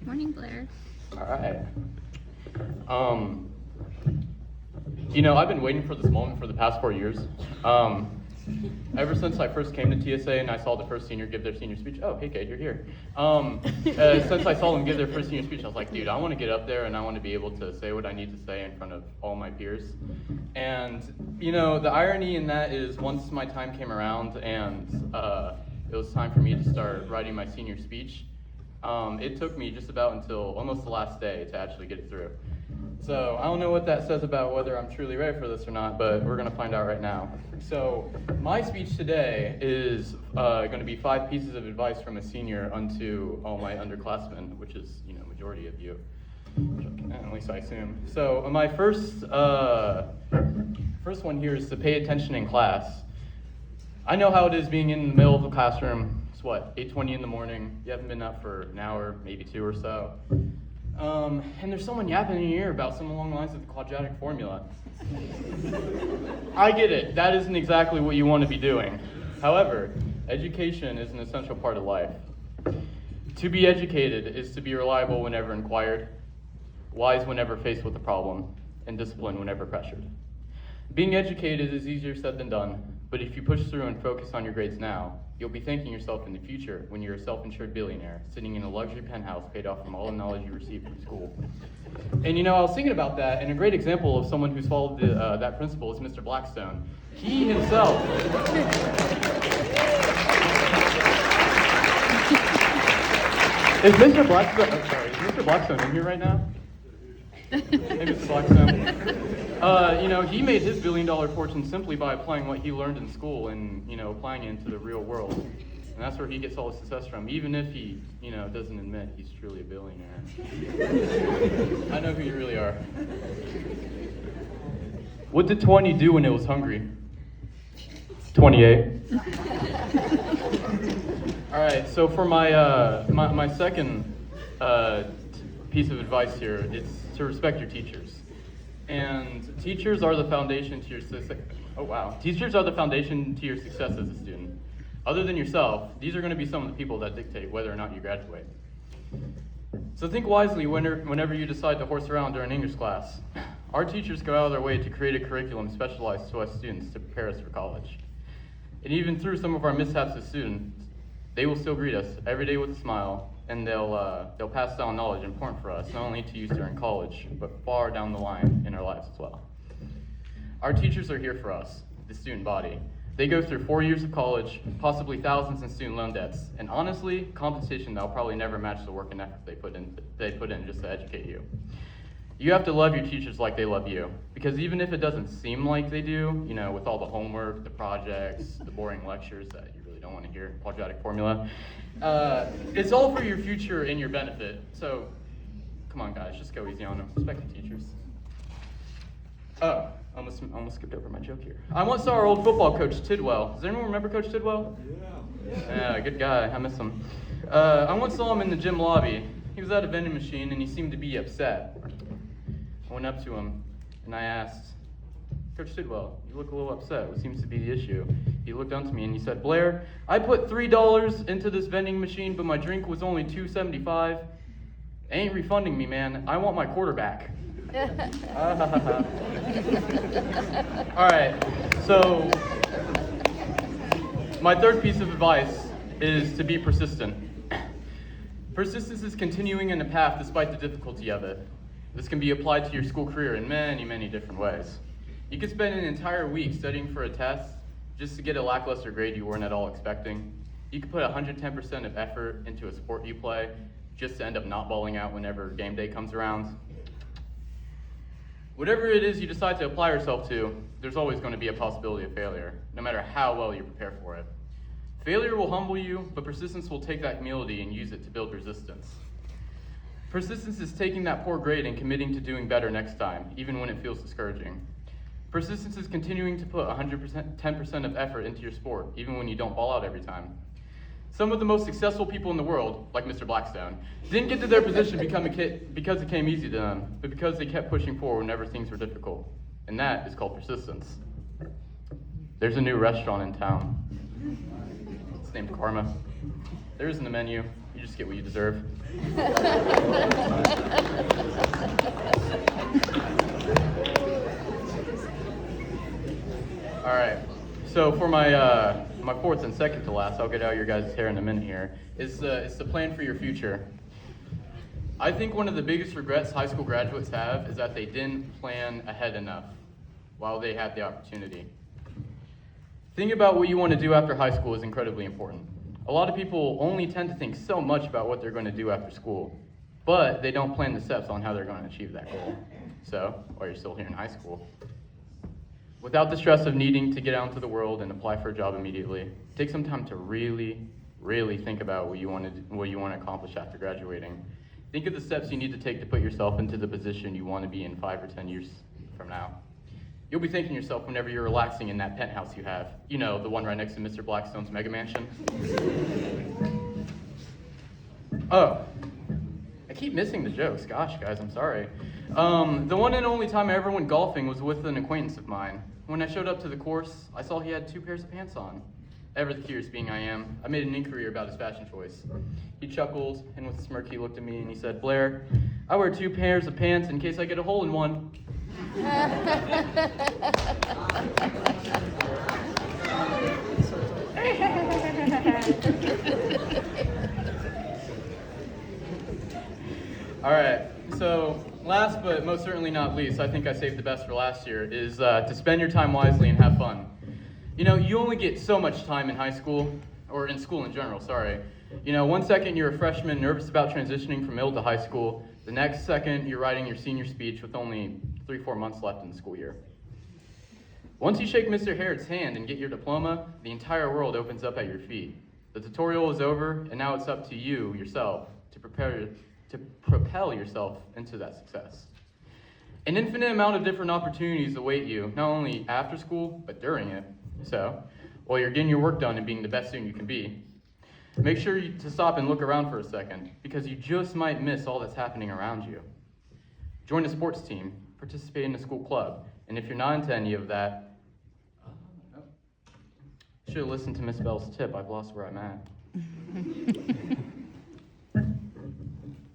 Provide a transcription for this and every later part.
Morning, Blair. All right. I've been waiting for this moment for the past 4 years. Ever since I first came to TSA and I saw the first senior give their senior speech. Oh, hey, Kate, you're here. Since I saw them give their first senior speech, I was like, dude, I want to get up there and I want to be able to say what I need to say in front of all my peers. And, the irony in that is once my time came around and it was time for me to start writing my senior speech, it took me just about until almost the last day to actually get it through. So I don't know what that says about whether I'm truly ready for this or not, but we're going to find out right now. So my speech today is going to be 5 pieces of advice from a senior unto all my underclassmen, which is, majority of you, at least I assume. So my first one here is to pay attention in class. I know how it is being in the middle of the classroom. It's 8:20 in the morning. You haven't been up for an hour, maybe 2 or so. And there's someone yapping in your ear about something along the lines of the quadratic formula. I get it. That isn't exactly what you want to be doing. However, education is an essential part of life. To be educated is to be reliable whenever inquired, wise whenever faced with a problem, and disciplined whenever pressured. Being educated is easier said than done, but if you push through and focus on your grades now, you'll be thanking yourself in the future when you're a self-insured billionaire sitting in a luxury penthouse paid off from all the knowledge you received from school. And I was thinking about that, and a great example of someone who's followed that principle is Mr. Blackstone. He himself... Is Mr. Blackstone in here right now? Hey, Mr. Blackstone. He made his billion-dollar fortune simply by applying what he learned in school and, applying it into the real world. And that's where he gets all his success from, even if he, doesn't admit he's truly a billionaire. I know who you really are. What did 20 do when it was hungry? 28. All right, so for my second piece of advice here, it's to respect your teachers. And teachers are the foundation to your success. Teachers are the foundation to your success as a student. Other than yourself, these are going to be some of the people that dictate whether or not you graduate. So think wisely whenever you decide to horse around during English class. Our teachers go out of their way to create a curriculum specialized to us students to prepare us for college. And even through some of our mishaps as students, they will still greet us every day with a smile, and they'll pass down knowledge important for us, not only to use during college, but far down the line in our lives as well. Our teachers are here for us, the student body. They go through 4 years of college, possibly thousands in student loan debts, and honestly, compensation that'll probably never match the work and effort they put in just to educate you. You have to love your teachers like they love you, because even if it doesn't seem like they do, with all the homework, the projects, the boring lectures that you really don't want to hear, quadratic formula, it's all for your future and your benefit. So, come on guys, just go easy on them. Respect your teachers. Oh, almost skipped over my joke here. I once saw our old football coach, Tidwell. Does anyone remember Coach Tidwell? Yeah, good guy. I miss him. I once saw him in the gym lobby. He was at a vending machine and he seemed to be upset. I went up to him and I asked, Coach Tidwell, you look a little upset. What seems to be the issue? He looked down to me and he said, Blair, I put $3 into this vending machine, but my drink was only $2.75. They ain't refunding me, man. I want my quarter back. All right, so my third piece of advice is to be persistent. Persistence is continuing in a path despite the difficulty of it. This can be applied to your school career in many, many different ways. You could spend an entire week studying for a test just to get a lackluster grade you weren't at all expecting. You could put 110% of effort into a sport you play just to end up not balling out whenever game day comes around. Whatever it is you decide to apply yourself to, there's always going to be a possibility of failure, no matter how well you prepare for it. Failure will humble you, but persistence will take that humility and use it to build resistance. Persistence is taking that poor grade and committing to doing better next time, even when it feels discouraging. Persistence is continuing to put 10% of effort into your sport, even when you don't ball out every time. Some of the most successful people in the world, like Mr. Blackstone, didn't get to their position because it came easy to them, but because they kept pushing forward whenever things were difficult. And that is called persistence. There's a new restaurant in town. Its named Karma. There isn't a menu. You just get what you deserve. All right. So for my fourth and second to last, I'll get out your guys' hair in a minute here, is the plan for your future. I think one of the biggest regrets high school graduates have is that they didn't plan ahead enough while they had the opportunity. Thinking about what you want to do after high school is incredibly important. A lot of people only tend to think so much about what they're going to do after school, but they don't plan the steps on how they're going to achieve that goal. So, while you're still here in high school, without the stress of needing to get out into the world and apply for a job immediately, take some time to really think about what you want to accomplish after graduating. Think of the steps you need to take to put yourself into the position you want to be in 5 or 10 years from now. You'll be thanking yourself whenever you're relaxing in that penthouse you have. You know, the one right next to Mr. Blackstone's mega mansion. Oh, I keep missing the jokes. Gosh, guys, I'm sorry. The one and only time I ever went golfing was with an acquaintance of mine. When I showed up to the course, I saw he had 2 pairs of pants on. Ever the curious being I am, I made an inquiry about his fashion choice. He chuckled, and with a smirk he looked at me and he said, "Blair, I wear 2 pairs of pants in case I get a hole in one." All right, so last but most certainly not least, I think I saved the best for last year, is to spend your time wisely and have fun. You know, you only get so much time in high school, or in school in general, sorry. You know, one second you're a freshman nervous about transitioning from middle to high school, the next second you're writing your senior speech with only 3-4 months left in the school year. Once you shake Mr. Harrod's hand and get your diploma, the entire world opens up at your feet. The tutorial is over, and now it's up to you, yourself, to propel yourself into that success. An infinite amount of different opportunities await you, not only after school, but during it. So, while you're getting your work done and being the best student you can be, make sure to stop and look around for a second, because you just might miss all that's happening around you. Join a sports team, participate in a school club, and if you're not into any of that, should have listened to Miss Bell's tip. I've lost where I'm at.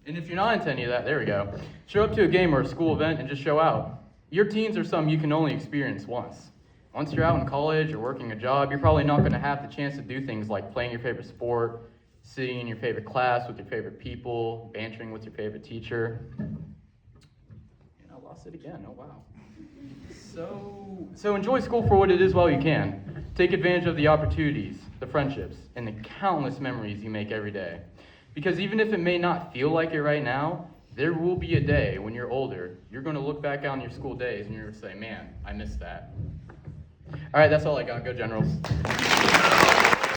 And if you're not into any of that, there we go. Show up to a game or a school event and just show out. Your teens are something you can only experience once. Once you're out in college or working a job, you're probably not going to have the chance to do things like playing your favorite sport, sitting in your favorite class with your favorite people, bantering with your favorite teacher. And I lost it again. Oh, wow. So enjoy school for what it is while you can. Take advantage of the opportunities, the friendships, and the countless memories you make every day. Because even if it may not feel like it right now, there will be a day when you're older, you're going to look back on your school days and you're going to say, "Man, I missed that." All right, that's all I got. Go Generals.